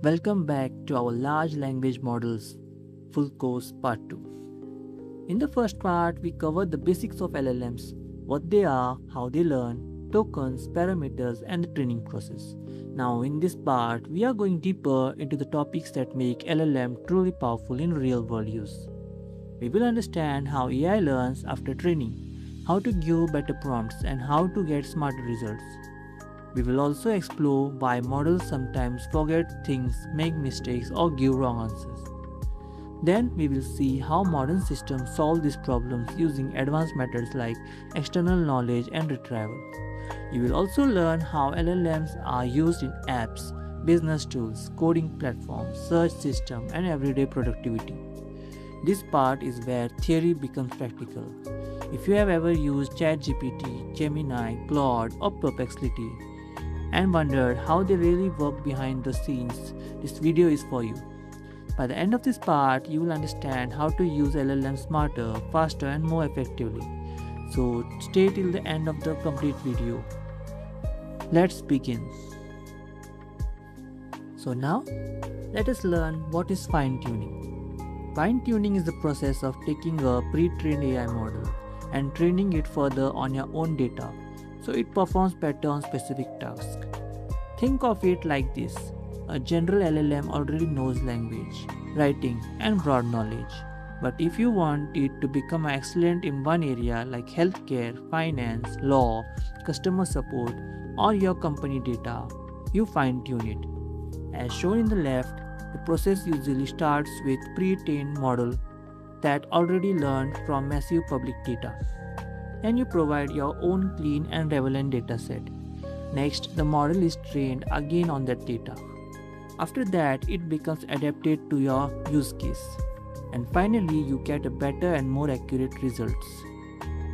Welcome back to our Large Language Models Full Course Part 2. In the first part, we covered the basics of LLMs, what they are, how they learn, tokens, parameters, and the training process. Now, in this part, we are going deeper into the topics that make LLM truly powerful in real-world use. We will understand how AI learns after training, how to give better prompts, and how to get smarter results. We will also explore why models sometimes forget things, make mistakes, or give wrong answers. Then we will see how modern systems solve these problems using advanced methods like external knowledge and retrieval. You will also learn how LLMs are used in apps, business tools, coding platforms, search systems, and everyday productivity. This part is where theory becomes practical. If you have ever used ChatGPT, Gemini, Claude, or Perplexity, and wondered how they really work behind the scenes, this video is for you. By the end of this part, you will understand how to use LLM smarter, faster, and more effectively. So stay till the end of the complete video. Let's begin. So now, let us learn what is fine-tuning. Fine-tuning is the process of taking a pre-trained AI model and training it further on your own data, so it performs better on specific tasks. Think of it like this. A general LLM already knows language, writing, and broad knowledge. But if you want it to become excellent in one area like healthcare, finance, law, customer support, or your company data, you fine-tune it. As shown in the left, the process usually starts with pre-trained model that already learned from massive public data. Then you provide your own clean and relevant dataset. Next, the model is trained again on that data. After that, it becomes adapted to your use case. And finally, you get a better and more accurate results.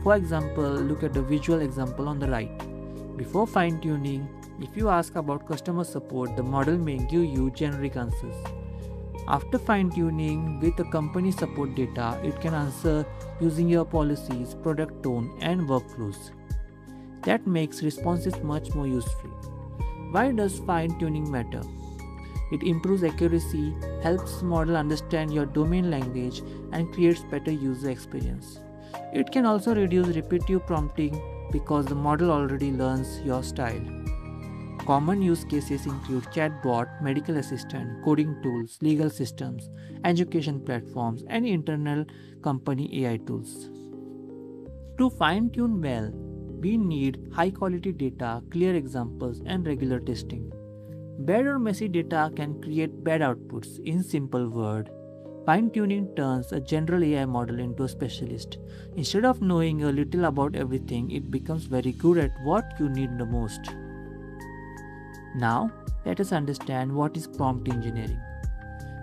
For example, look at the visual example on the right. Before fine-tuning, if you ask about customer support, the model may give you generic answers. After fine-tuning with the company support data, it can answer using your policies, product tone, and workflows. That makes responses much more useful. Why does fine-tuning matter? It improves accuracy, helps model understand your domain language, and creates better user experience. It can also reduce repetitive prompting because the model already learns your style. Common use cases include chatbot, medical assistant, coding tools, legal systems, education platforms, and internal company AI tools. To fine-tune well, we need high-quality data, clear examples, and regular testing. Bad or messy data can create bad outputs. In simple words, fine-tuning turns a general AI model into a specialist. Instead of knowing a little about everything, it becomes very good at what you need the most. Now, let us understand what is prompt engineering.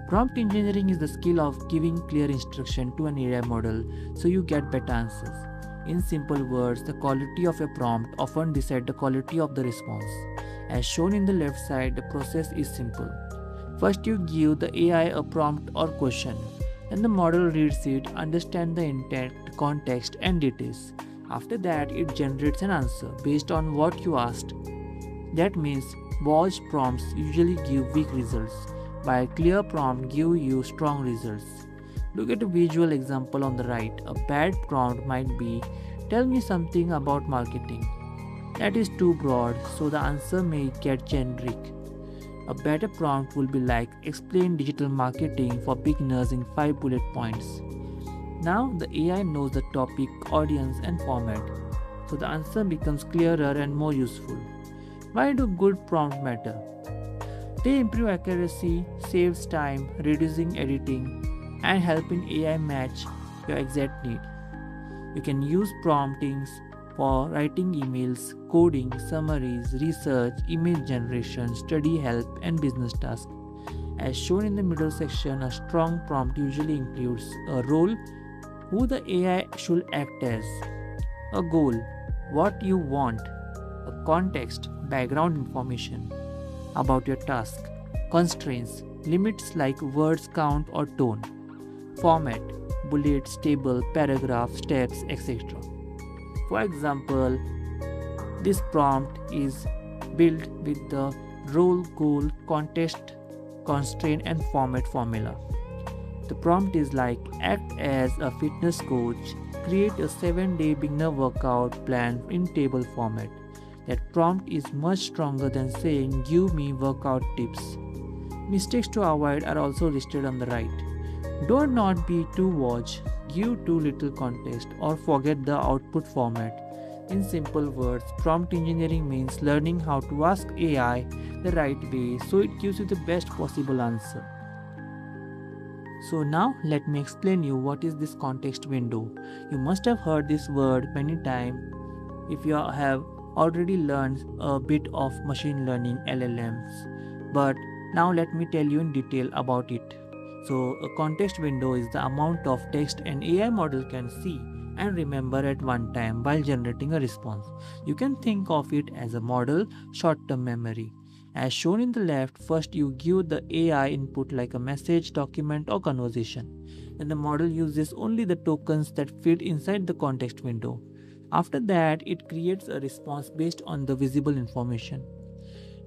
Prompt engineering is the skill of giving clear instruction to an AI model so you get better answers. In simple words, the quality of a prompt often decides the quality of the response. As shown in the left side, the process is simple. First, you give the AI a prompt or question. Then the model reads it, understands the intent, context, and details. After that, it generates an answer based on what you asked. That means bold prompts usually give weak results, while clear prompts give you strong results. Look at a visual example on the right. A bad prompt might be, "Tell me something about marketing." That is too broad, so the answer may get generic. A better prompt will be like, "Explain digital marketing for beginners in 5 bullet points." Now the AI knows the topic, audience, and format, so the answer becomes clearer and more useful. Why do good prompts matter? They improve accuracy, saves time, reducing editing, and helping AI match your exact need. You can use promptings for writing emails, coding, summaries, research, image generation, study help, and business tasks. As shown in the middle section, a strong prompt usually includes a role, who the AI should act as, a goal, what you want, a context, background information about your task, constraints, limits like words count or tone, format, bullets, table, paragraph, steps, etc. For example, this prompt is built with the role, goal, context, constraint, and format formula. The prompt is like act as a fitness coach, create a 7-day beginner workout plan in table format. That prompt is much stronger than saying give me workout tips. Mistakes to avoid are also listed on the right. Don't not be too vague, give too little context, or forget the output format. In simple words, prompt engineering means learning how to ask AI the right way so it gives you the best possible answer. So now let me explain you what is this context window. You must have heard this word many times if you have already learned a bit of machine learning LLMs. But now let me tell you in detail about it. So a context window is the amount of text an AI model can see and remember at one time while generating a response. You can think of it as a model short-term memory. As shown in the left, first you give the AI input like a message, document, or conversation. Then the model uses only the tokens that fit inside the context window. After that, it creates a response based on the visible information.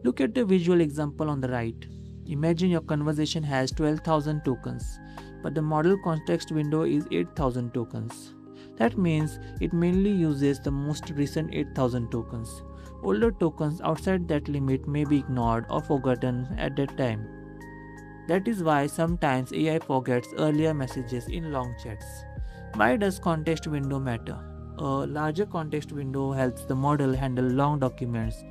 Look at the visual example on the right. Imagine your conversation has 12,000 tokens, but the model context window is 8,000 tokens. That means it mainly uses the most recent 8,000 tokens. Older tokens outside that limit may be ignored or forgotten at that time. That is why sometimes AI forgets earlier messages in long chats. Why does context window matter? A larger context window helps the model handle long documents,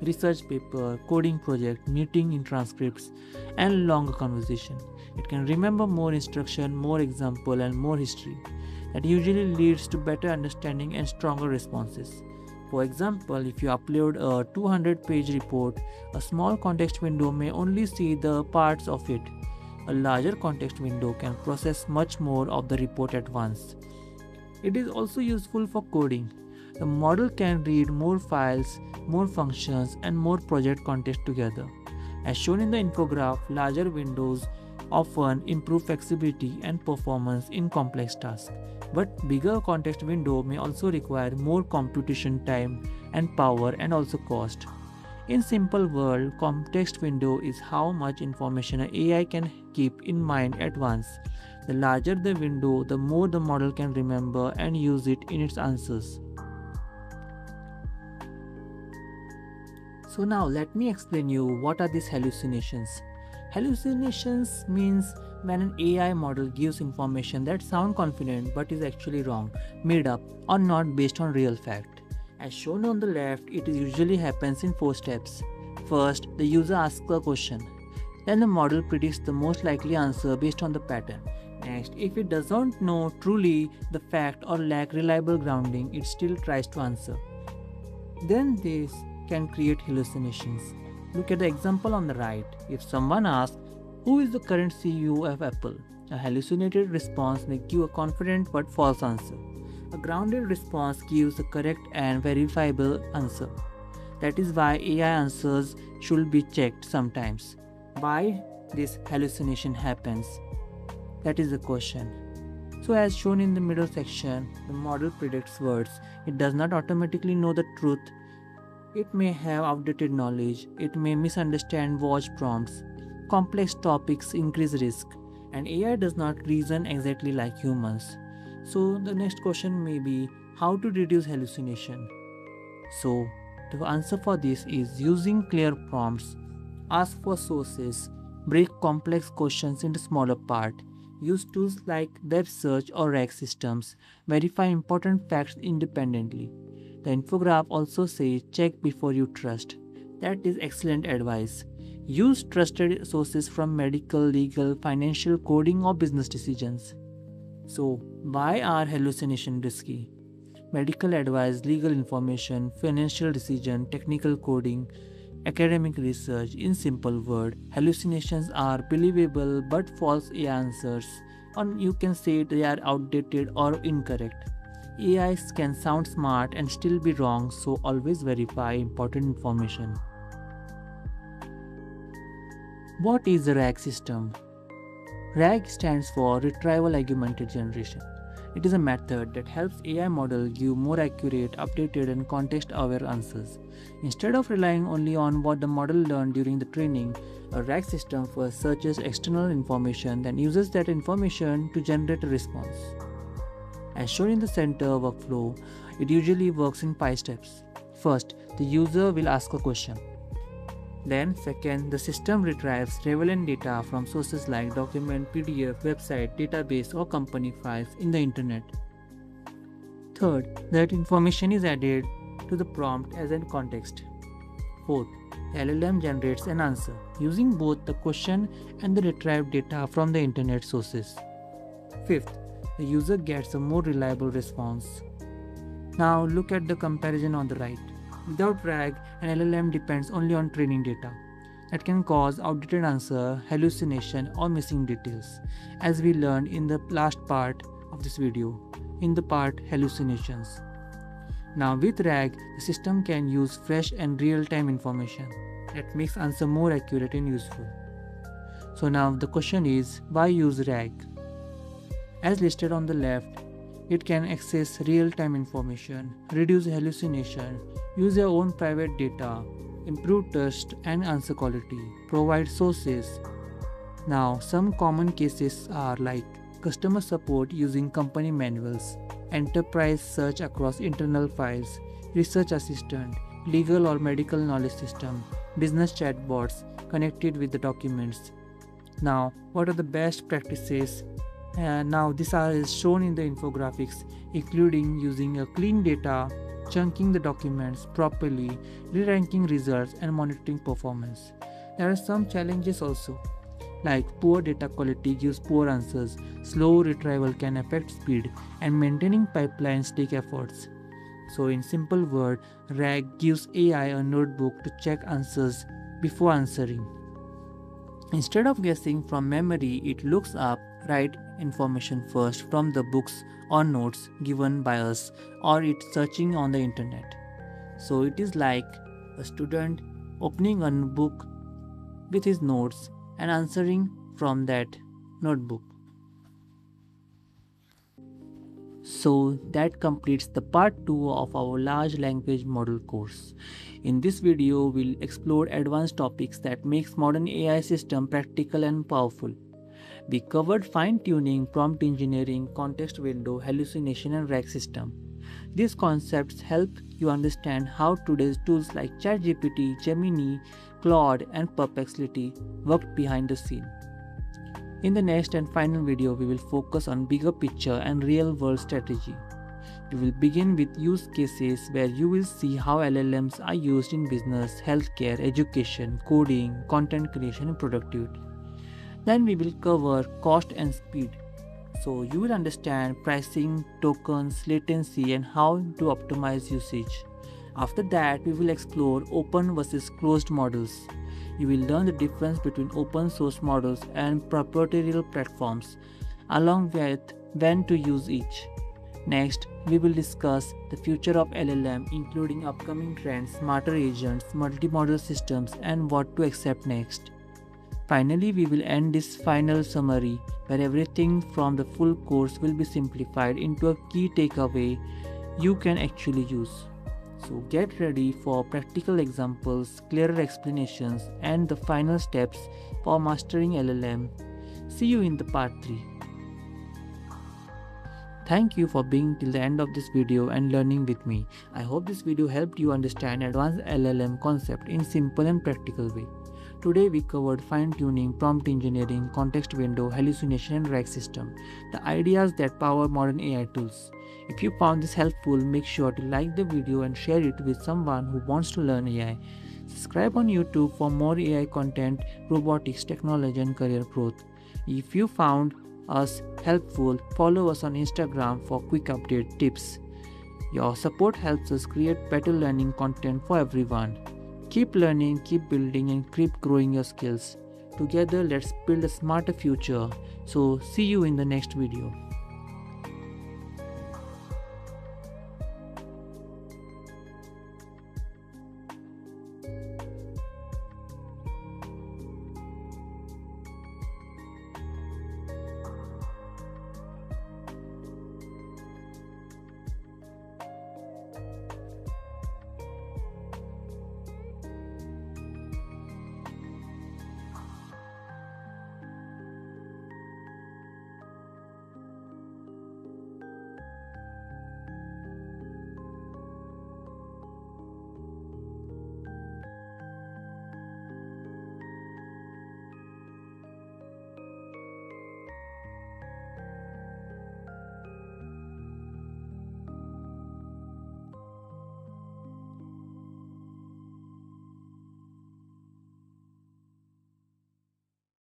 research paper, coding project, meeting in transcripts, and longer conversation. It can remember more instruction, more example, and more history. That usually leads to better understanding and stronger responses. For example, if you upload a 200-page report, a small context window may only see the parts of it. A larger context window can process much more of the report at once. It is also useful for coding. The model can read more files, more functions, and more project context together. As shown in the infograph, larger windows often improve flexibility and performance in complex tasks. But bigger context window may also require more computation time and power and also cost. In simple world, context window is how much information an AI can keep in mind at once. The larger the window, the more the model can remember and use it in its answers. So now let me explain you what are these hallucinations. Hallucinations means when an AI model gives information that sounds confident but is actually wrong, made up, or not based on real fact. As shown on the left, it usually happens in 4 steps. First, the user asks a question. Then the model predicts the most likely answer based on the pattern. Next, if it doesn't know truly the fact or lack reliable grounding, it still tries to answer. Then this can create hallucinations. Look at the example on the right. If someone asks, who is the current CEO of Apple? A hallucinated response may give a confident but false answer. A grounded response gives a correct and verifiable answer. That is why AI answers should be checked sometimes. Why this hallucination happens? That is the question. So as shown in the middle section, the model predicts words. It does not automatically know the truth. It may have outdated knowledge. It may misunderstand watch prompts. Complex topics increase risk, and AI does not reason exactly like humans. So the next question may be how to reduce hallucination. So the answer for this is using clear prompts, ask for sources, break complex questions into smaller parts, use tools like web search or RAG systems, verify important facts independently. The infograph also says check before you trust. That is excellent advice. Use trusted sources from medical, legal, financial, coding, or business decisions. So, why are hallucinations risky? Medical advice, legal information, financial decision, technical coding, academic research. In simple words, hallucinations are believable but false AI answers, or you can say they are outdated or incorrect. AIs can sound smart and still be wrong, so always verify important information. What is a RAG system? RAG stands for Retrieval Augmented Generation. It is a method that helps AI model give more accurate, updated, and context-aware answers. Instead of relying only on what the model learned during the training, A RAG system first searches external information, then uses that information to generate a response. As shown in the center workflow, it usually works in 5 steps. First, the user will ask a question. Then, second, the system retrieves relevant data from sources like document, PDF, website, database, or company files in the internet. Third, that information is added to the prompt as a context. Fourth, the LLM generates an answer using both the question and the retrieved data from the internet sources. Fifth, the user gets a more reliable response. Now look at the comparison on the right. Without RAG, an LLM depends only on training data. That can cause outdated answer, hallucination, or missing details, as we learned in the last part of this video, in the part Hallucinations. Now with RAG, the system can use fresh and real-time information that makes answer more accurate and useful. So now the question is, why use RAG? As listed on the left, it can access real-time information, reduce hallucination, use your own private data, improve trust and answer quality, provide sources. Now, some common cases are like customer support using company manuals, enterprise search across internal files, research assistant, legal or medical knowledge system, business chatbots connected with the documents. Now, what are the best practices? Now these are shown in the infographics, including using a clean data, chunking the documents properly, re-ranking results, and monitoring performance. There are some challenges also, like poor data quality gives poor answers, slow retrieval can affect speed, and maintaining pipelines take efforts. So in simple word, RAG gives AI a notebook to check answers before answering. Instead of guessing from memory, it looks up right information first from the books or notes given by us, or it's searching on the internet. So it is like a student opening a book with his notes and answering from that notebook. So that completes the part 2 of our large language model course. In this video, we'll explore advanced topics that makes modern AI system practical and powerful. We covered fine-tuning, prompt engineering, context window, hallucination, and RAG system. These concepts help you understand how today's tools like ChatGPT, Gemini, Claude, and Perplexity work behind the scene. In the next and final video, we will focus on bigger picture and real-world strategy. We will begin with use cases where you will see how LLMs are used in business, healthcare, education, coding, content creation, and productivity. Then we will cover cost and speed. So you will understand pricing, tokens, latency, and how to optimize usage. After that, we will explore open versus closed models. You will learn the difference between open source models and proprietary platforms, along with when to use each. Next, we will discuss the future of LLM, including upcoming trends, smarter agents, multimodal systems, and what to accept next. Finally, we will end this final summary where everything from the full course will be simplified into a key takeaway you can actually use. So get ready for practical examples, clearer explanations, and the final steps for mastering LLM. See you in the part 3. Thank you for being till the end of this video and learning with me. I hope this video helped you understand advanced LLM concept in simple and practical way. Today we covered fine-tuning, prompt engineering, context window, hallucination, and RAG system, the ideas that power modern AI tools. If you found this helpful, make sure to like the video and share it with someone who wants to learn AI. Subscribe on YouTube for more AI content, robotics, technology, and career growth. If you found us helpful, follow us on Instagram for quick update tips. Your support helps us create better learning content for everyone. Keep learning, keep building, and keep growing your skills. Together, let's build a smarter future. So, see you in the next video.